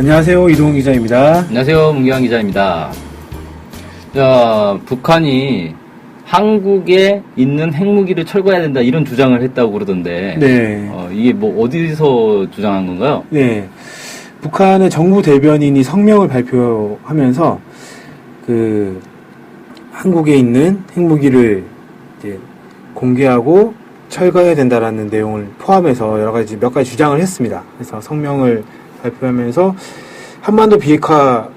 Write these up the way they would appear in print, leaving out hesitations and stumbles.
안녕하세요. 이동훈 기자입니다. 안녕하세요. 문경환 기자입니다. 자, 북한이 한국에 있는 핵무기를 철거해야 된다 이런 주장을 했다고 그러던데 네. 이게 뭐 어디서 주장한 건가요? 네. 북한의 정부 대변인이 성명을 발표하면서 한국에 있는 핵무기를 이제 공개하고 철거해야 된다라는 내용을 포함해서 몇 가지 주장을 했습니다. 그래서 성명을 발표하면서 한반도 비핵화도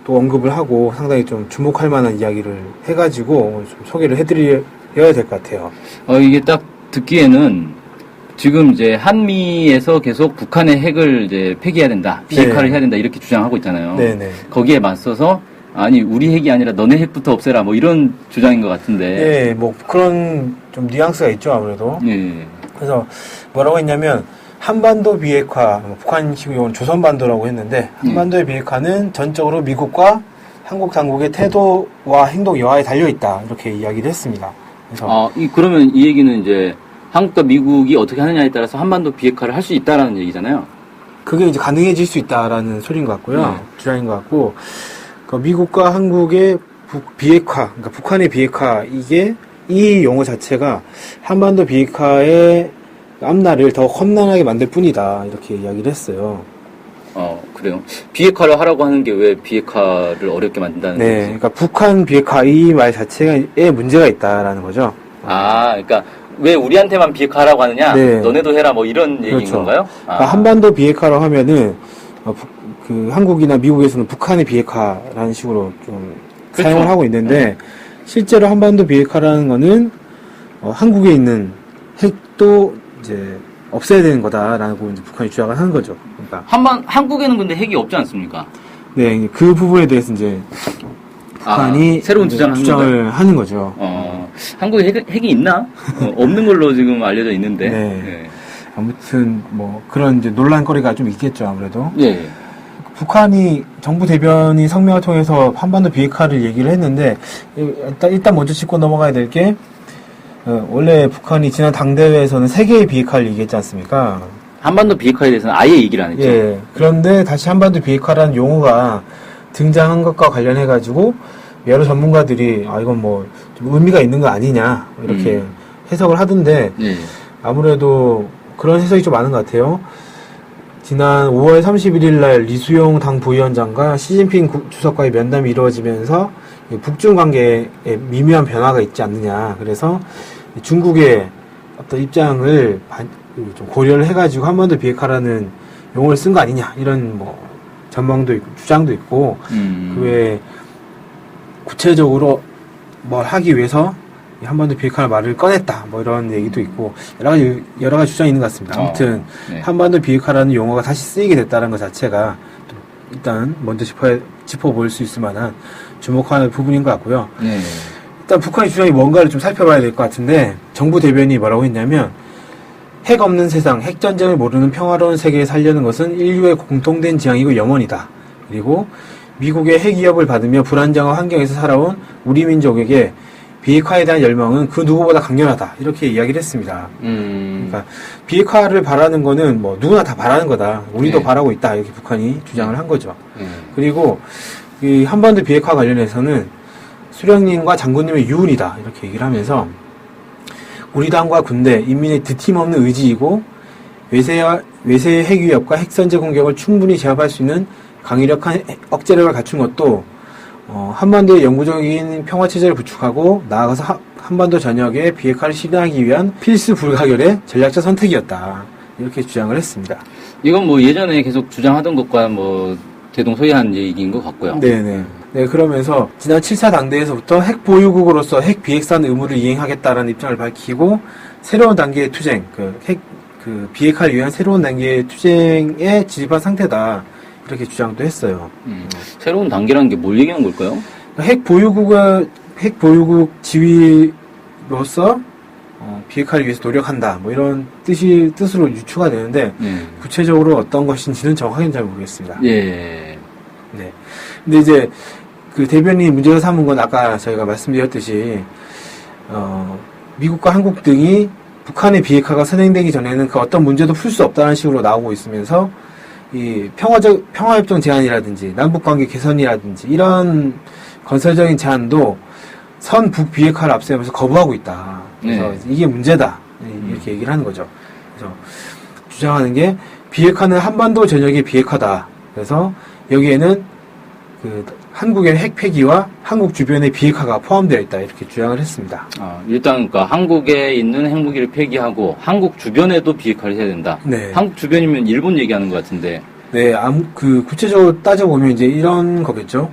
언급을 하고 상당히 좀 주목할 만한 이야기를 해가지고 좀 소개를 해드려야 될 것 같아요. 이게 딱 듣기에는 지금 이제 한미에서 계속 북한의 핵을 이제 폐기해야 된다, 비핵화를 해야 된다 이렇게 주장하고 있잖아요. 네네. 거기에 맞서서 아니 우리 핵이 아니라 너네 핵부터 없애라 뭐 이런 주장인 것 같은데. 네, 뭐 그런 좀 뉘앙스가 있죠 아무래도. 네. 그래서 뭐라고 했냐면 한반도 비핵화, 북한식으로 이건 조선반도라고 했는데 한반도의 비핵화는 전적으로 미국과 한국 당국의 태도와 행동 여하에 달려 있다 이렇게 이야기를 했습니다. 그래서 그러면 이 얘기는 이제 한국과 미국이 어떻게 하느냐에 따라서 한반도 비핵화를 할 수 있다라는 얘기잖아요. 그게 이제 가능해질 수 있다라는 소리인 것 같고요. 주장인 것 같고, 미국과 한국의 비핵화, 그러니까 북한의 비핵화, 이 용어 자체가 한반도 비핵화의 앞날을 더 험난하게 만들 뿐이다. 이렇게 이야기를 했어요. 그래요. 비핵화를 하라고 하는 게 왜 비핵화를 어렵게 만든다는 거지? 네. 그러니까 북한 비핵화 이 말 자체에 문제가 있다라는 거죠. 그러니까 왜 우리한테만 비핵화하라고 하느냐? 네. 너네도 해라 뭐 이런 얘기인 그렇죠. 건가요? 그러니까 한반도 비핵화라고 하면은 한국이나 미국에서는 북한의 비핵화라는 식으로 좀 그렇죠. 사용을 하고 있는데 실제로 한반도 비핵화라는 거는 한국에 있는 핵도 이제 없애야 되는 거다라고 이제 북한이 주장을 하는 거죠. 그러니까 한국에는 근데 핵이 없지 않습니까? 네, 그 부분에 대해서 이제 북한이 새로운 주장을 하는 거죠. 한국에 핵이 있나? 없는 걸로 지금 알려져 있는데. 네. 아무튼 뭐 그런 이제 논란거리가 좀 있겠죠 아무래도. 예. 북한이 정부 대변인 성명을 통해서 한반도 비핵화를 얘기를 했는데 일단 먼저 짚고 넘어가야 될 게 원래 북한이 지난 당대회에서는 세계의 비핵화를 얘기했지 않습니까? 한반도 비핵화에 대해서는 아예 얘기를 안 했죠. 예. 그런데 다시 한반도 비핵화라는 용어가 등장한 것과 관련해 가지고 여러 전문가들이 이건 뭐 좀 의미가 있는 거 아니냐 이렇게 해석을 하던데 아무래도 그런 해석이 좀 많은 것 같아요. 지난 5월 31일 날 리수용 당 부위원장과 시진핑 주석과의 면담이 이루어지면서 북중 관계에 미묘한 변화가 있지 않느냐. 그래서 중국의 어떤 입장을 좀 고려를 해가지고 한반도 비핵화라는 용어를 쓴 거 아니냐. 이런 뭐 전망도 있고 주장도 있고 그 외에 구체적으로 뭘 하기 위해서 한반도 비핵화 말을 꺼냈다. 뭐 이런 얘기도 있고 여러 가지 주장이 있는 것 같습니다. 아무튼 한반도 비핵화라는 용어가 다시 쓰이게 됐다는 것 자체가 일단 먼저 짚어볼 수 있을 만한 주목하는 부분인 것 같고요. 일단 북한의 주장이 뭔가를 좀 살펴봐야 될 것 같은데 정부 대변인이 뭐라고 했냐면 핵 없는 세상, 핵전쟁을 모르는 평화로운 세계에 살려는 것은 인류의 공통된 지향이고 염원이다. 그리고 미국의 핵 위협을 받으며 불안정한 환경에서 살아온 우리 민족에게 비핵화에 대한 열망은 그 누구보다 강렬하다. 이렇게 이야기를 했습니다. 그러니까 비핵화를 바라는 거는 뭐 누구나 다 바라는 거다. 우리도 바라고 있다. 이렇게 북한이 주장을 한 거죠. 그리고 이 한반도 비핵화 관련해서는 수령님과 장군님의 유운이다. 이렇게 얘기를 하면서 우리 당과 군대, 인민의 드팀없는 의지이고 외세의 핵 위협과 핵선제 공격을 충분히 제압할 수 있는 강력한 억제력을 갖춘 것도 한반도의 영구적인 평화체제를 구축하고 나아가서 한반도 전역에 비핵화를 실현하기 위한 필수 불가결의 전략적 선택이었다. 이렇게 주장을 했습니다. 이건 뭐 예전에 계속 주장하던 것과 뭐 대동소이한 얘기인 것 같고요. 네네. 네, 그러면서 지난 7차 당대에서부터 핵 보유국으로서 핵 비핵산 의무를 이행하겠다라는 입장을 밝히고 새로운 단계의 투쟁, 비핵화를 위한 새로운 단계의 투쟁에 진입한 상태다. 이렇게 주장도 했어요. 새로운 단계라는 게 뭘 얘기하는 걸까요? 핵 보유국 지위로서 비핵화를 위해서 노력한다. 뭐 이런 뜻으로 유추가 되는데 구체적으로 어떤 것인지는 정확하게는 잘 모르겠습니다. 네. 근데 이제 그 대변인이 문제가 삼은 건 아까 저희가 말씀드렸듯이 미국과 한국 등이 북한의 비핵화가 선행되기 전에는 그 어떤 문제도 풀 수 없다는 식으로 나오고 있으면서 이 평화협정 제안이라든지 남북관계 개선이라든지 이런 건설적인 제안도 선 북 비핵화를 앞세우면서 거부하고 있다. 그래서 이게 문제다. 이렇게 얘기를 하는 거죠. 그래서 주장하는 게 비핵화는 한반도 전역의 비핵화다. 그래서 여기에는 그 한국의 핵 폐기와 한국 주변의 비핵화가 포함되어 있다. 이렇게 주장을 했습니다. 일단 그러니까 한국에 있는 핵무기를 폐기하고 한국 주변에도 비핵화를 해야 된다. 네. 한국 주변이면 일본 얘기하는 것 같은데. 네, 구체적으로 따져보면 이제 이런 거겠죠.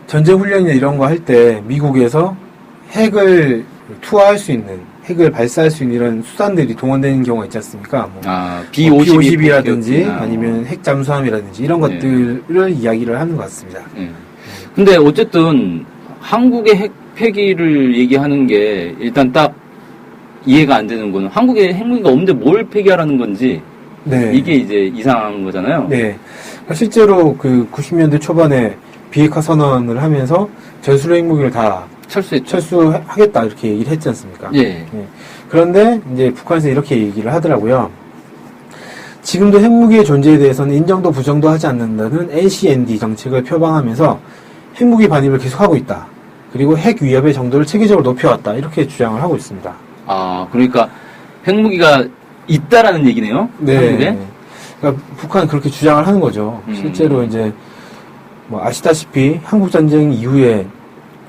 전쟁 훈련이나 이런 거 할 때 미국에서 핵을 투하할 수 있는, 핵을 발사할 수 있는 이런 수단들이 동원되는 경우가 있지 않습니까? B-50이라든지 아니면 핵 잠수함이라든지 이런 것들을 이야기를 하는 것 같습니다. 근데 어쨌든 한국의 핵 폐기를 얘기하는 게 일단 딱 이해가 안 되는 거는 한국에 핵무기가 없는데 뭘 폐기하라는 건지 네. 이게 이제 이상한 거잖아요. 네. 실제로 90년대 초반에 비핵화 선언을 하면서 전술핵 핵무기를 다 철수하겠다 이렇게 얘기를 했지 않습니까? 예. 네. 그런데 이제 북한에서 이렇게 얘기를 하더라고요. 지금도 핵무기의 존재에 대해서는 인정도 부정도 하지 않는다는 NCND 정책을 표방하면서 핵무기 반입을 계속하고 있다. 그리고 핵 위협의 정도를 체계적으로 높여왔다. 이렇게 주장을 하고 있습니다. 그러니까 핵무기가 있다라는 얘기네요. 네. 한국에? 그러니까 북한은 그렇게 주장을 하는 거죠. 실제로 이제 아시다시피 한국전쟁 이후에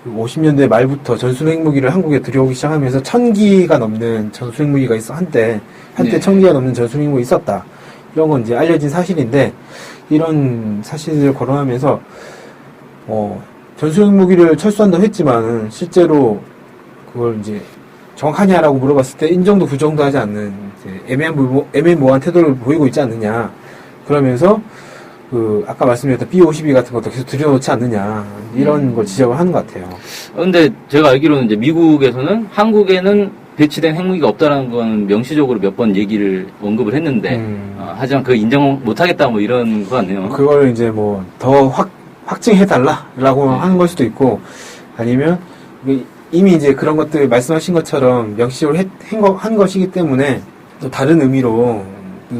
50년대 말부터 전술 핵무기를 한국에 들여오기 시작하면서 1000기가 넘는 전술 핵무기가 한때 1000기가 넘는 전술 핵무기가 있었다. 이런 건 이제 알려진 사실인데, 이런 사실을 거론하면서, 전술 핵무기를 철수한다고 했지만, 실제로 그걸 이제 정확하냐라고 물어봤을 때 인정도 부정도 하지 않는 애매모호한 태도를 보이고 있지 않느냐. 그러면서, 아까 말씀드렸던 B-52 같은 것도 계속 들여놓지 않느냐. 이런 걸 지적을 하는 것 같아요. 근데 제가 알기로는 이제 미국에서는 한국에는 배치된 핵무기가 없다는 건 명시적으로 몇 번 얘기를 언급을 했는데, 하지만 그걸 인정 못하겠다 뭐 이런 거 같네요. 그걸 이제 더 확증해달라라고 하는 걸 수도 있고, 아니면 이미 이제 그런 것들 말씀하신 것처럼 명시적으로 한 것이기 때문에 또 다른 의미로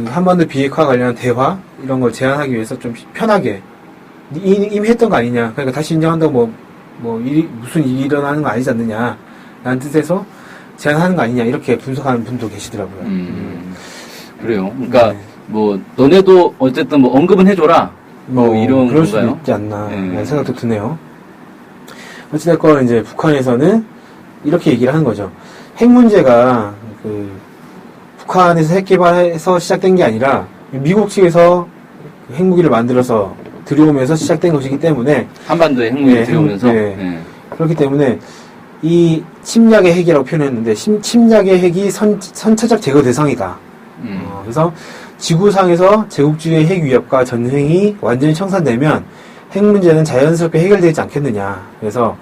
한반도 비핵화 관련한 대화 이런 걸 제안하기 위해서 좀 편하게 이미 했던 거 아니냐, 그러니까 다시 인정한다고 무슨 일이 일어나는 거 아니지 않느냐 라는 뜻에서 제안하는 거 아니냐 이렇게 분석하는 분도 계시더라고요. 그래요. 그러니까 너네도 어쨌든 언급은 해줘라 이런 그럴 건가요? 수도 있지 않나 라는 생각도 드네요. 어찌됐건 이제 북한에서는 이렇게 얘기를 하는 거죠. 핵 문제가 북한에서 핵 개발해서 시작된 게 아니라 미국 측에서 핵무기를 만들어서 들여오면서 시작된 것이기 때문에, 한반도에 핵무기를 들여오면서 그렇기 때문에 이 침략의 핵이라고 표현했는데 침략의 핵이 선체적 제거 대상이다. 그래서 지구상에서 제국주의의 핵 위협과 전횡이 완전히 청산되면 핵 문제는 자연스럽게 해결되지 않겠느냐. 그래서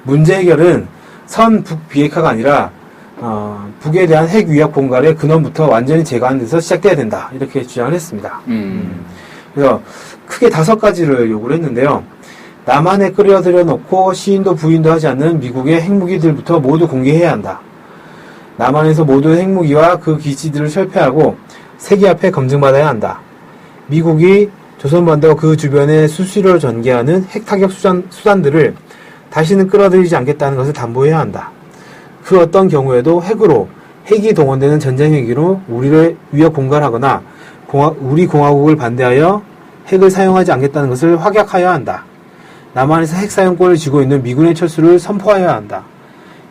문제 해결은 선 북 비핵화가 아니라 북에 대한 핵 위협 공갈의 근원부터 완전히 제거하는 데서 시작돼야 된다. 이렇게 주장을 했습니다. 그래서 크게 5가지를 요구를 했는데요. 남한에 끌어들여 놓고 시인도 부인도 하지 않는 미국의 핵무기들부터 모두 공개해야 한다. 남한에서 모든 핵무기와 그 기지들을 철폐하고 세계 앞에 검증받아야 한다. 미국이 조선반도와 그 주변에 수시로 전개하는 핵타격 수단들을 다시는 끌어들이지 않겠다는 것을 담보해야 한다. 그 어떤 경우에도 핵이 동원되는 전쟁 행위로 우리를 위협 공갈하거나 우리 공화국을 반대하여 핵을 사용하지 않겠다는 것을 확약하여야 한다. 남한에서 핵 사용권을 쥐고 있는 미군의 철수를 선포하여야 한다.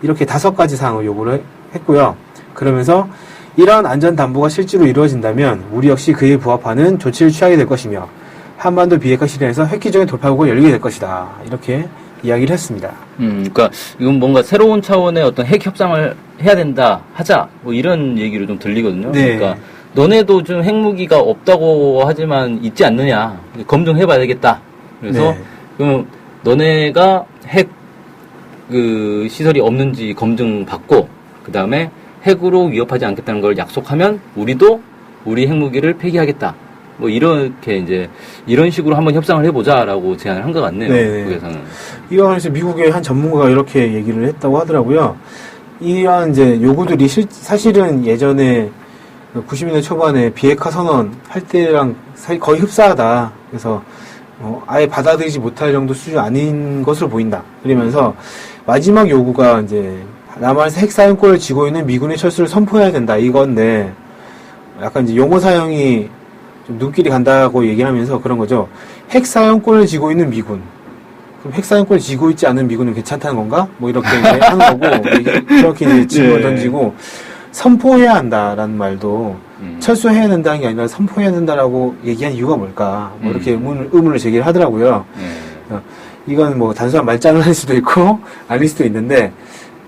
이렇게 5가지 사항을 요구를 했고요. 그러면서 이러한 안전 담보가 실제로 이루어진다면 우리 역시 그에 부합하는 조치를 취하게 될 것이며 한반도 비핵화 실현에서 획기적인 돌파구가 열리게 될 것이다. 이렇게 이야기를 했습니다. 그러니까 이건 뭔가 새로운 차원의 어떤 핵 협상을 해야 된다, 하자, 이런 얘기로 좀 들리거든요. 네. 그러니까 너네도 좀 핵무기가 없다고 하지만 있지 않느냐, 검증해봐야 되겠다. 그래서 그럼 너네가 핵 시설이 없는지 검증받고 그 다음에 핵으로 위협하지 않겠다는 걸 약속하면 우리도 우리 핵무기를 폐기하겠다. 이렇게 이제 이런 식으로 한번 협상을 해보자라고 제안을 한 것 같네요. 미국에서는. 이와 관해서 미국의 한 전문가가 이렇게 얘기를 했다고 하더라고요. 이러한 이제 요구들이 사실은 예전에 90년대 초반에 비핵화 선언 할 때랑 거의 흡사하다. 그래서 아예 받아들이지 못할 정도 수준 아닌 것으로 보인다. 그러면서 마지막 요구가 이제 남한에서 핵 사용권을 쥐고 있는 미군의 철수를 선포해야 된다. 이건데 약간 이제 용어 사용이 좀 눈길이 간다고 얘기하면서 그런 거죠. 핵 사용권을 쥐고 있는 미군. 그럼 핵 사용권을 쥐고 있지 않은 미군은 괜찮다는 건가? 뭐 이렇게 이제 하는 거고 그렇게 이제 질문을 던지고 선포해야 한다라는 말도 철수해야 된다는 게 아니라 선포해야 된다라고 얘기한 이유가 뭘까? 뭐 이렇게 의문을 제기를 하더라고요. 이건 뭐 단순한 말장난일 수도 있고 아닐 수도 있는데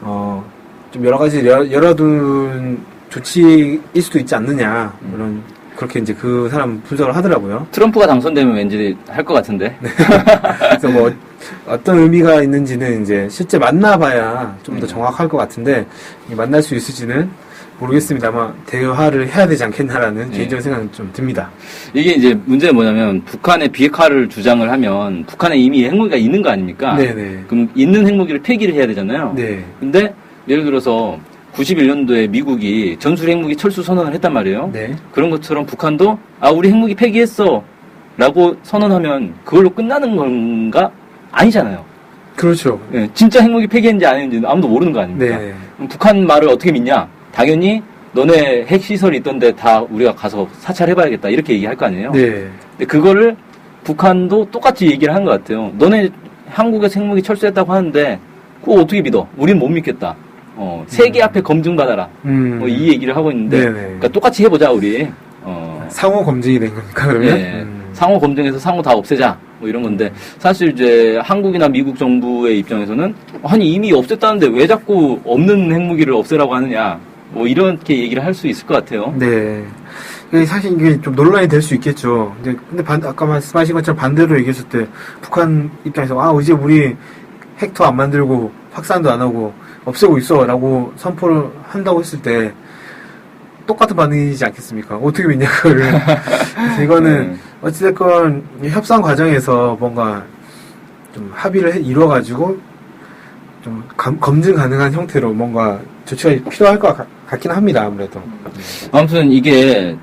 좀 여러 가지 열어둔 조치일 수도 있지 않느냐 그런 그렇게 이제 그 사람 분석을 하더라고요. 트럼프가 당선되면 왠지 할 것 같은데. 그래서 뭐 어떤 의미가 있는지는 이제 실제 만나봐야 좀 더 정확할 것 같은데 만날 수 있을지는 모르겠습니다. 아마 대화를 해야 되지 않겠나라는 개인적인 생각은 좀 듭니다. 이게 이제 문제는 뭐냐면 북한의 비핵화를 주장을 하면 북한에 이미 핵무기가 있는 거 아닙니까? 네네. 그럼 있는 핵무기를 폐기를 해야 되잖아요. 네. 근데 예를 들어서 91년도에 미국이 전술 핵무기 철수 선언을 했단 말이에요. 네. 그런 것처럼 북한도 우리 핵무기 폐기했어 라고 선언하면 그걸로 끝나는 건가? 아니잖아요. 그렇죠. 네, 진짜 핵무기 폐기했는지 아닌지 아무도 모르는 거 아닙니까? 네. 그럼 북한 말을 어떻게 믿냐? 당연히 너네 핵시설이 있던데 다 우리가 가서 사찰해봐야겠다 이렇게 얘기할 거 아니에요? 네. 근데 그거를 북한도 똑같이 얘기를 한 것 같아요. 너네 한국에서 핵무기 철수했다고 하는데 그거 어떻게 믿어? 우린 못 믿겠다. 세계 앞에 검증받아라. 이 얘기를 하고 있는데 그러니까 똑같이 해보자 우리. 상호 검증이 된 겁니까 그러면? 네. 상호 검증해서 상호 다 없애자. 뭐 이런 건데 사실 이제 한국이나 미국 정부의 입장에서는 아니 이미 없앴다는데 왜 자꾸 없는 핵무기를 없애라고 하느냐. 뭐 이렇게 얘기를 할 수 있을 것 같아요. 네. 사실 이게 좀 논란이 될 수 있겠죠. 근데 아까 말씀하신 것처럼 반대로 얘기했을 때 북한 입장에서 이제 우리 핵도 안 만들고 확산도 안 하고 없애고 있어라고 선포를 한다고 했을 때 똑같은 반응이지 않겠습니까? 어떻게 믿냐 그거를. 그래서 이거는 어찌됐건 협상 과정에서 뭔가 좀 합의를 이루어가지고 좀 검증 가능한 형태로 뭔가 조치가 필요할 것 같긴 합니다. 아무래도. 아무튼 이게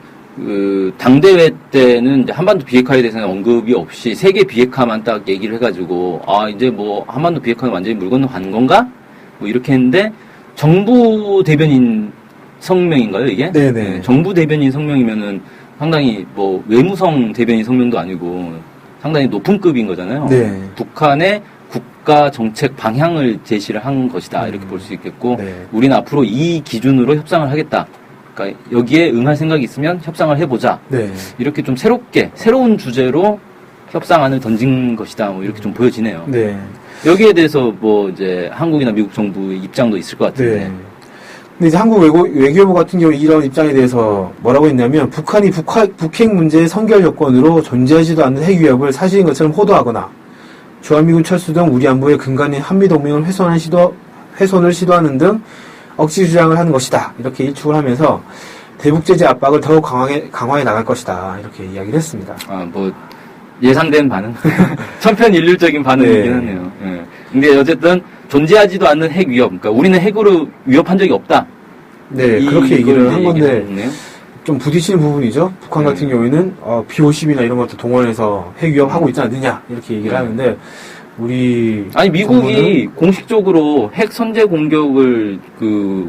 당대회 때는 이제 한반도 비핵화에 대해서는 언급이 없이 세계 비핵화만 딱 얘기를 해가지고 이제 뭐 한반도 비핵화는 완전히 물 건너가는 건가? 뭐 이렇게 했는데 정부 대변인 성명인가요 이게? 네네. 네, 정부 대변인 성명이면은 상당히 뭐 외무성 대변인 성명도 아니고 상당히 높은 급인 거잖아요. 네. 북한의 국가 정책 방향을 제시를 한 것이다 이렇게 볼 수 있겠고 네. 우리는 앞으로 이 기준으로 협상을 하겠다. 그러니까 여기에 응할 생각이 있으면 협상을 해보자. 네. 이렇게 좀 새로운 주제로 협상안을 던진 것이다. 뭐 이렇게 좀 보여지네요. 네. 여기에 대해서 뭐 이제 한국이나 미국 정부의 입장도 있을 것 같은데. 네. 근데 이제 한국 외교부 같은 경우 이런 입장에 대해서 뭐라고 했냐면 북한이 북핵 문제의 선결 요건으로 존재하지도 않는 핵 위협을 사실인 것처럼 호도하거나 주한미군 철수 등 우리 안보의 근간인 한미동맹을 훼손을 시도하는 등 억지 주장을 하는 것이다. 이렇게 일축을 하면서 대북 제재 압박을 더욱 강화해 나갈 것이다. 이렇게 이야기를 했습니다. 뭐 예상된 반응, 천편일률적인 반응이긴 네. 하네요. 예. 근데 어쨌든 존재하지도 않는 핵 위협, 그러니까 우리는 핵으로 위협한 적이 없다. 네, 그렇게 얘기를 한 건데 했네요. 좀 부딪히는 부분이죠. 북한 같은 경우에는 B-50이나 이런 것도 동원해서 핵 위협하고 있지 않느냐 이렇게 얘기를 하는데 미국이 정부는 공식적으로 핵 선제 공격을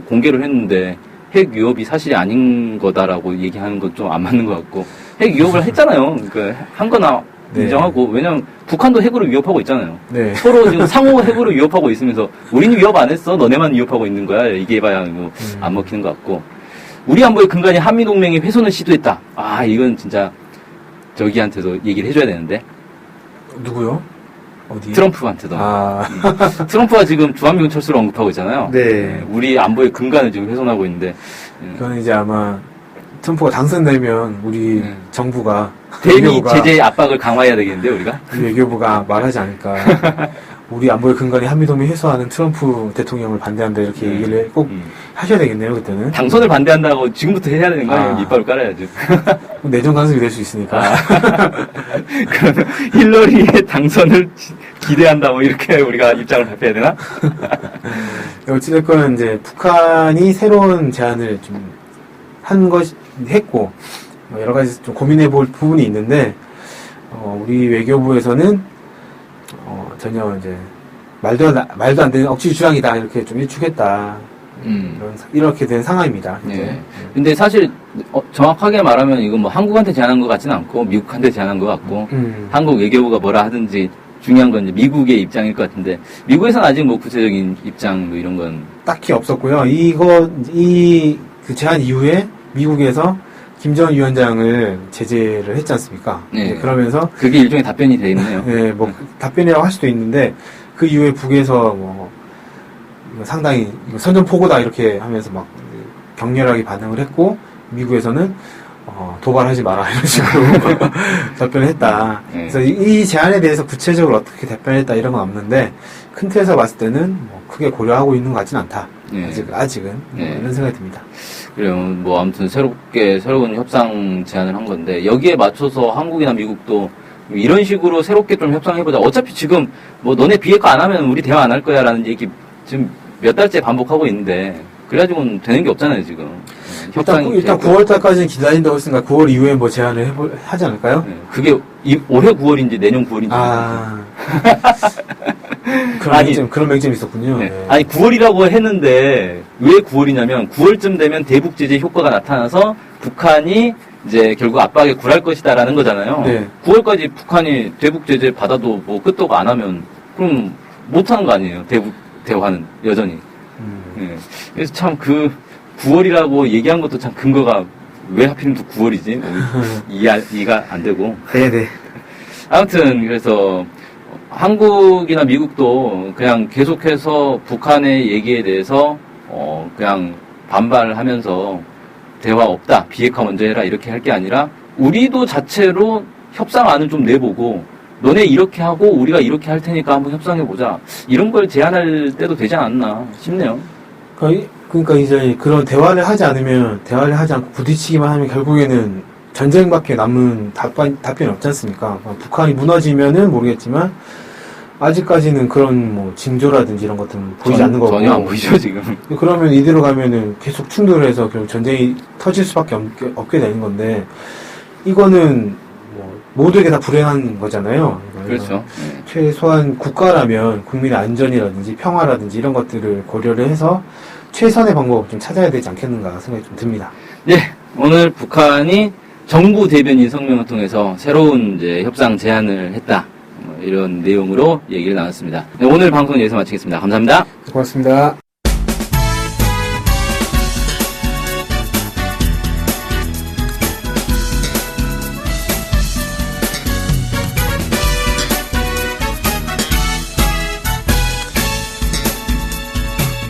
공개를 했는데 핵 위협이 사실이 아닌 거다라고 얘기하는 건 좀 안 맞는 것 같고 핵 위협을 했잖아요. 그러니까 한 거나 네. 인정하고 왜냐면 북한도 핵으로 위협하고 있잖아요. 네. 서로 지금 상호 핵으로 위협하고 있으면서 우리는 위협 안 했어. 너네만 위협하고 있는 거야. 얘기해봐야 뭐 안 먹히는 것 같고 우리 안보의 근간이 한미동맹이 훼손을 시도했다. 이건 진짜 저기한테도 얘기를 해줘야 되는데. 누구요? 어디? 트럼프한테도. 트럼프가 지금 주한미군 철수를 언급하고 있잖아요. 네. 우리 안보의 근간을 지금 훼손하고 있는데. 그건 이제 아마 트럼프가 당선되면 우리 정부가 대미 제재 압박을 강화해야 되겠는데 우리가? 우리 외교부가 말하지 않을까. 우리 안보의 근간이 한미동맹 해소하는 트럼프 대통령을 반대한다 이렇게 얘기를 꼭 하셔야 되겠네요 그때는. 당선을 반대한다고 지금부터 해야 되는 거 아니에요? 이빨을 깔아야죠. 내정 간섭이 될 수 있으니까. 그러면 힐러리의 당선을 기대한다 뭐 이렇게 우리가 입장을 발표해야 되나? 어찌됐건 이제 북한이 새로운 제안을 좀 한 했고 여러 가지 좀 고민해 볼 부분이 있는데 우리 외교부에서는 전혀 이제 말도 안 되는 억지 주장이다 이렇게 좀 일축했다. 이렇게 된 상황입니다. 네. 근데 사실 정확하게 말하면 이건 뭐 한국한테 제안한 것 같지는 않고 미국한테 제안한 것 같고 한국 외교부가 뭐라 하든지 중요한 건 이제 미국의 입장일 것 같은데 미국에서는 아직 뭐 구체적인 입장 뭐 이런 건 딱히 없었고요. 그 제안 이후에 미국에서 김정은 위원장을 제재를 했지 않습니까? 네. 그러면서 그게 일종의 답변이 돼 있네요. 네, 뭐 답변이라고 할 수도 있는데 그 이후에 북에서 뭐 이거 상당히 이거 선전포고다 이렇게 하면서 막 격렬하게 반응을 했고 미국에서는 도발하지 마라 이런 식으로 답변을 했다. 네. 그래서 이 제안에 대해서 구체적으로 어떻게 답변했다 이런 건 없는데 큰 틀에서 봤을 때는 뭐 크게 고려하고 있는 것 같진 않다. 네. 아직은 네. 이런 생각이 듭니다. 그래요. 뭐 아무튼 새로운 협상 제안을 한 건데 여기에 맞춰서 한국이나 미국도 이런 식으로 새롭게 좀 협상해보자. 어차피 지금 뭐 너네 비핵화 안 하면 우리 대화 안 할 거야라는 얘기 지금 몇 달째 반복하고 있는데 그래가지고는 되는 게 없잖아요 지금. 일단 9월달까지는 기다린다고 했으니까 9월 이후에 뭐 제안을 하지 않을까요? 네. 그게 올해 9월인지 내년 9월인지. 그런 맹점이 있었군요. 네. 네. 아니 9월이라고 했는데 왜 9월이냐면 9월쯤 되면 대북 제재 효과가 나타나서 북한이 이제 결국 압박에 굴할 것이다라는 거잖아요. 네. 9월까지 북한이 대북 제재 받아도 뭐 끄떡 안 하면 그럼 못 하는 거 아니에요. 대북 대화는 여전히. 네. 그래서 참 그 9월이라고 얘기한 것도 참 근거가 왜 하필이면 또 9월이지? 이해가 안 되고. 네네. 아무튼 그래서 한국이나 미국도 그냥 계속해서 북한의 얘기에 대해서 그냥 반발하면서 대화 없다, 비핵화 먼저 해라 이렇게 할 게 아니라 우리도 자체로 협상안을 좀 내보고 너네 이렇게 하고 우리가 이렇게 할 테니까 한번 협상해보자 이런 걸 제안할 때도 되지 않았나 싶네요. 그러니까 이제 그런 대화를 하지 않고 부딪히기만 하면 결국에는 전쟁밖에 남은 답변이 없지 않습니까? 북한이 무너지면은 모르겠지만 아직까지는 그런 뭐 징조라든지 이런 것들은 보이지 않는 거고 전혀 안 보이죠 지금. 그러면 이대로 가면은 계속 충돌을 해서 결국 전쟁이 터질 수밖에 없게 되는 건데 이거는 뭐 모두에게 다 불행한 거잖아요. 그렇죠. 네. 최소한 국가라면 국민의 안전이라든지 평화라든지 이런 것들을 고려를 해서 최선의 방법을 좀 찾아야 되지 않겠는가 생각이 좀 듭니다. 네, 오늘 북한이 정부 대변인 성명을 통해서 새로운 이제 협상 제안을 했다. 이런 내용으로 얘기를 나눴습니다. 네, 오늘 방송 여기서 마치겠습니다. 감사합니다. 고맙습니다.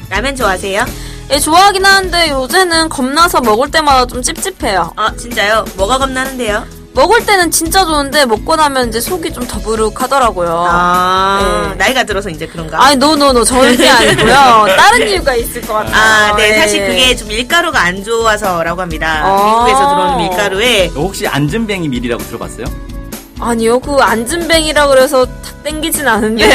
라면 좋아하세요? 예, 좋아하긴 하는데 요새는 겁나서 먹을 때마다 좀 찝찝해요. 아, 진짜요? 뭐가 겁나는데요? 먹을 때는 진짜 좋은데 먹고 나면 이제 속이 좀 더부룩하더라고요. 아, 네. 나이가 들어서 이제 그런가? 아니, 노, 절대 아니고요. 다른 이유가 있을 것 같아요. 아, 네. 예. 사실 그게 좀 밀가루가 안 좋아서라고 합니다. 아. 미국에서 들어오는 밀가루에. 혹시 안전뱅이 밀이라고 들어봤어요? 아니요, 그 안전뱅이라 그래서 탁 땡기진 않은데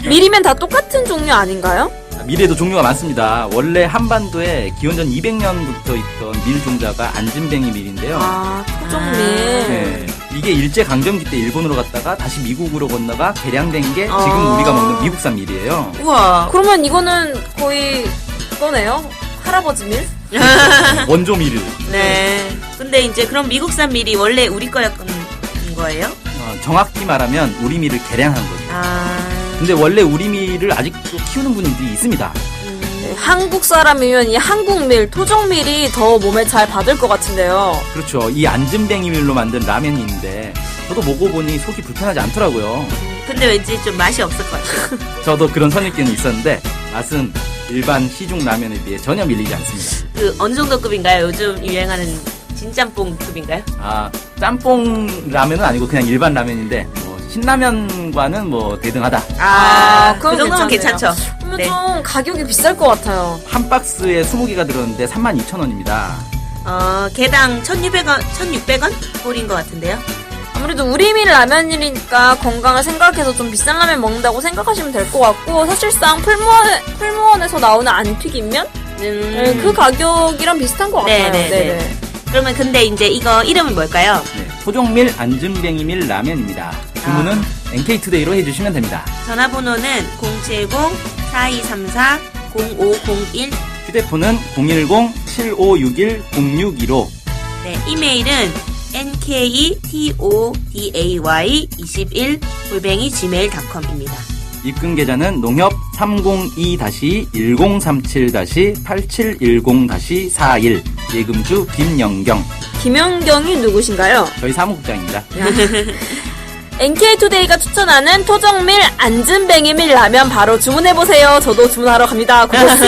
밀이면 다 똑같은 종류 아닌가요? 밀에도 종류가 많습니다. 원래 한반도에 기원전 200년부터 있던 밀 종자가 안진뱅이 밀인데요. 아, 토종밀. 네, 이게 일제강점기 때 일본으로 갔다가 다시 미국으로 건너가 개량된 게 지금 아. 우리가 먹는 미국산 밀이에요. 우와. 그러면 이거는 거의 그거네요. 할아버지 밀? 원조 밀을. 네. 근데 이제 그럼 미국산 밀이 원래 우리 거였던 거예요? 정확히 말하면 우리 밀을 개량한 거죠. 아. 근데 원래 우리 밀을 아직도 키우는 분들이 있습니다. 네, 한국 사람이면 이 한국밀, 토종밀이 더 몸에 잘 받을 것 같은데요. 그렇죠. 이 안진뱅이 밀로 만든 라면이 있는데 저도 먹어보니 속이 불편하지 않더라고요. 근데 왠지 좀 맛이 없을 것 같아요. 저도 그런 선입견이 있었는데 맛은 일반 시중 라면에 비해 전혀 밀리지 않습니다. 그 어느 정도 급인가요? 요즘 유행하는 진짬뽕 급인가요? 아, 짬뽕 라면은 아니고 그냥 일반 라면인데 뭐 신라면과는 뭐 대등하다. 그 그건 정도면 괜찮네요. 괜찮죠. 그러면 네. 좀 가격이 비쌀 것 같아요. 한 박스에 20개가 들었는데 32,000원입니다. 개당 1,600원, 1,600원 꼴인 것 같은데요. 아무래도 우리밀 라면이니까 건강을 생각해서 좀 비싼 라면 먹는다고 생각하시면 될 것 같고 사실상 풀무원에서 나오는 안튀김면 그 가격이랑 비슷한 것 같아요. 네네네. 그러면 근데 이제 이거 이름은 뭘까요? 네, 토종밀 안전뱅이밀 라면입니다. 주문은 NK투데이로 해주시면 됩니다. 전화번호는 070-4234-0501. 휴대폰은 010-7561-0615. 네, 이메일은 nktoday21@gmail.com입니다. 입금 계좌는 농협 302-1037-8710-41 예금주 김영경. 김연경이 누구신가요? 저희 사무국장입니다. NK투데이가 추천하는 토종밀 안진뱅이밀 라면 바로 주문해보세요. 저도 주문하러 갑니다. 고고씨!